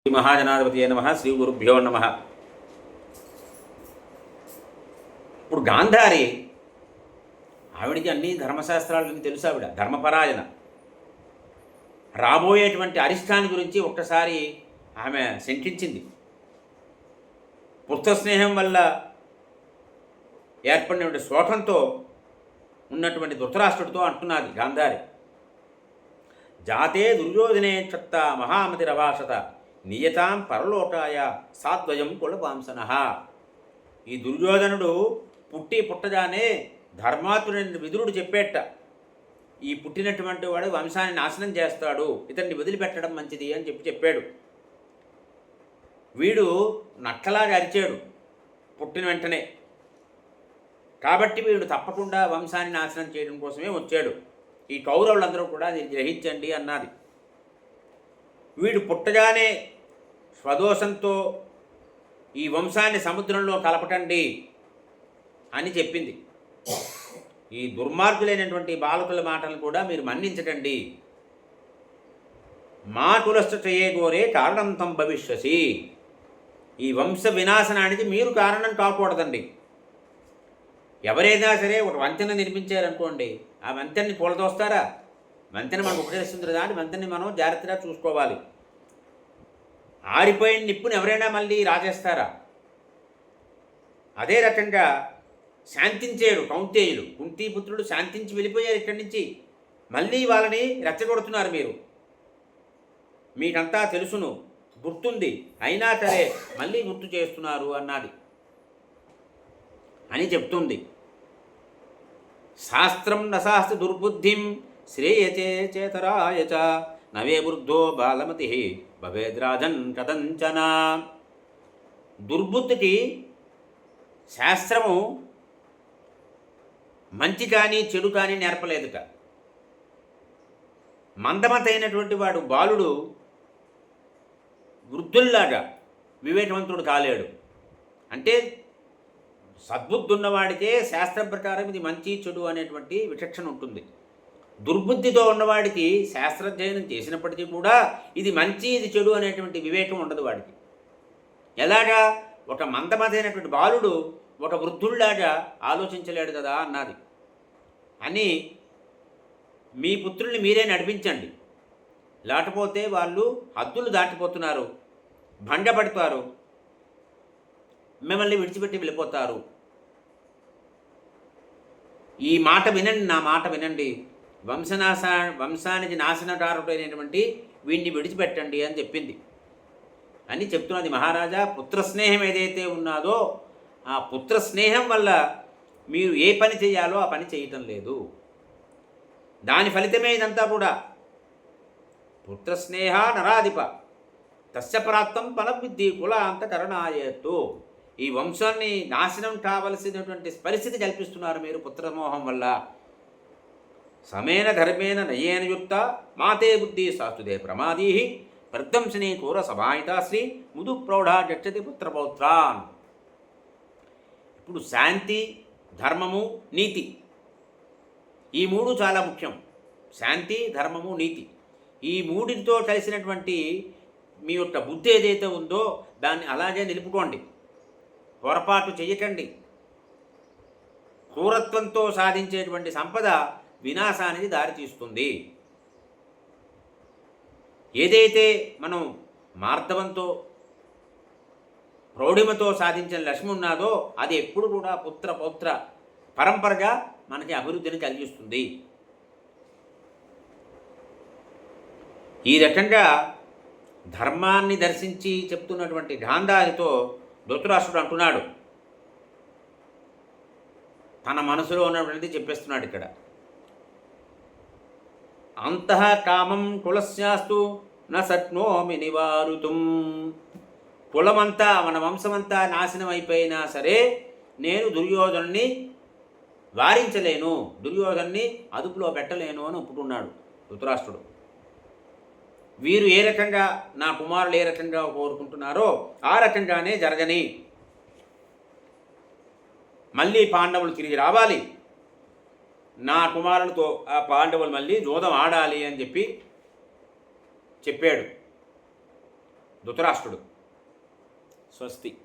శ్రీ మహాజనాధిపతి నమ. శ్రీ గురుభ్యో నమ. ఇప్పుడు గాంధారి ఆవిడికి అన్ని ధర్మశాస్త్రాలన్నీ తెలుసు. ఆవిడ ధర్మపరాయణ. రాబోయేటువంటి అరిష్టాన్ని గురించి ఒక్కసారి ఆమె శంకించింది. పుత్రస్నేహం వల్ల ఏర్పడినటువంటి శోకంతో ఉన్నటువంటి ధృతరాష్ట్రుడితో అంటున్నది గాంధారి. జాతే దుర్యోధనే క్షత్త మహామతిరవాసత నియతాం పరలోకాయ సాద్వయం కులపాంసన. ఈ దుర్యోధనుడు పుట్టగానే ధర్మాత్ముడైన విదురుడు చెప్పేట, ఈ పుట్టినటువంటి వాడు వంశాన్ని నాశనం చేస్తాడు, ఇతన్ని వదిలిపెట్టడం మంచిది అని చెప్పాడు. వీడు నక్కలాగా అరిచాడు పుట్టిన వెంటనే. కాబట్టి వీడు తప్పకుండా వంశాన్ని నాశనం చేయడం కోసమే వచ్చాడు. ఈ కౌరవులందరూ కూడా దీన్ని గ్రహించండి అన్నది. వీడు పుట్టగానే స్వదోషంతో ఈ వంశాన్ని సముద్రంలో కలపటండి అని చెప్పింది. ఈ దుర్మార్గులైనటువంటి బాలకుల మాటలను కూడా మీరు మన్నించటండి. మా కులస్థ చేయగోరే కారణంతం భవిష్యసి. ఈ వంశ వినాశనానికి మీరు కారణం కాకూడదండి. ఎవరైనా సరే ఒక వంతెన నిర్మించారనుకోండి, ఆ వంతెనని కూలదోస్తారా? వంతెన మనకు ఉపదేశిస్తుంది కదా అని వంతెనని మనం జాగ్రత్తగా చూసుకోవాలి. ఆరిపోయిన నిప్పుని ఎవరైనా మళ్ళీ రాజేస్తారా? అదే రకంగా శాంతించారు కౌంతేయులు. కుంతీపుత్రుడు శాంతించి వెళ్ళిపోయారు ఇక్కడి నుంచి. మళ్ళీ వాళ్ళని రెచ్చగొడుతున్నారు. మీకంతా తెలుసును, గుర్తుంది, అయినా సరే మళ్ళీ గుర్తు చేస్తున్నారు అన్నది అని చెప్తుంది. శాస్త్రం నశాస్త్ర దుర్బుద్ధిం శ్రేయచే చేతరాయచ నవే వృద్ధో బాలమతి భవేద్రాజన్ కథంచన. దుర్బుద్ధికి శాస్త్రము మంచి కానీ చెడు కానీ నేర్పలేదుట. మందమతైనటువంటి వాడు బాలుడు వృద్ధుల్లాగా వివేకవంతుడు కాలేడు. అంటే సద్బుద్ధి ఉన్నవాడికే శాస్త్రం ప్రకారం ఇది మంచి చెడు అనేటువంటి విచక్షణ ఉంటుంది. దుర్బుద్ధితో ఉన్నవాడికి శాస్త్రాధ్యయనం చేసినప్పటికీ కూడా ఇది మంచి ఇది చెడు అనేటువంటి వివేకం ఉండదు వాడికి. ఎలాగా? ఒక మందమతైనటువంటి బాలుడు ఒక వృద్ధుల్లాగా ఆలోచించలేడు కదా అన్నది. అని మీ పుత్రుల్ని మీరే నడిపించండి, లేకపోతే వాళ్ళు హద్దులు దాటిపోతున్నారు, భంగపడతారు, మిమ్మల్ని విడిచిపెట్టి వెళ్ళిపోతారు. ఈ మాట వినండి, నా మాట వినండి. వంశానికి నాశనకారుడైనటువంటి వీడిని విడిచిపెట్టండి అని చెప్పింది అని చెప్తున్నది మహారాజా. పుత్రస్నేహం ఏదైతే ఉన్నదో ఆ పుత్రస్నేహం వల్ల మీరు ఏ పని చేయాలో ఆ పని చేయటం లేదు. దాని ఫలితమే ఇదంతా కూడా. పుత్రస్నేహ నరాధిప తస్య ప్రాప్తం ఫలబుద్ధి కుల అంతకరణాయత్తు. ఈ వంశాన్ని నాశనం కావలసినటువంటి పరిస్థితి కల్పిస్తున్నారు మీరు పుత్రమోహం వల్ల. సమేన ధర్మేణ నయేన యుక్త మాతే బుద్ధి శాస్తుదే ప్రమాదీ ప్రద్దంశిని కూర సమాహిత శ్రీ ముదు ప్రౌఢ గచ్చతి పుత్రపౌత్రాన్. ఇప్పుడు శాంతి, ధర్మము, నీతి, ఈ మూడు చాలా ముఖ్యం. శాంతి, ధర్మము, నీతి, ఈ మూడింటితో కలిసినటువంటి మీ యొక్క బుద్ధి ఏదైతే ఉందో దాన్ని అలాగే నిలుపుకోండి. పొరపాటు చేయకండి. క్రూరత్వంతో సాధించేటువంటి సంపద వినాశానికి దారితీస్తుంది. ఏదైతే మనం మార్దవంతో ప్రౌఢిమతో సాధించిన లక్ష్మి ఉన్నదో అది ఎప్పుడు కూడా పుత్ర పౌత్ర పరంపరగా మనకి అభివృద్ధిని కలిగిస్తుంది. ఈ రకంగా ధర్మాన్ని దర్శించి చెప్తున్నటువంటి గాంధారితో ధృతరాష్ట్రుడు అంటున్నాడు. తన మనసులో ఉన్నటువంటిది చెప్పేస్తున్నాడు ఇక్కడ. అంతః కామం కులస్యాస్తు న శక్నోమి నివారుతుం. కులమంతా మన వంశమంతా నాశనం అయిపోయినా సరే నేను దుర్యోధనుని వారించలేను, దుర్యోధన్ని అదుపులో పెట్టలేను అని ఒప్పుకున్నాడు ధృతరాష్ట్రుడు. వీరు ఏ రకంగా నా కుమారులు ఏ రకంగా కోరుకుంటున్నారో ఆ రకంగానే జరగని. మళ్ళీ పాండవులు తిరిగి రావాలి, నా కుమారులతో ఆ పాండవులు మళ్ళీ జూదం ఆడాలి అని చెప్పాడు. ధృతరాష్ట్రుడు. స్వస్తి.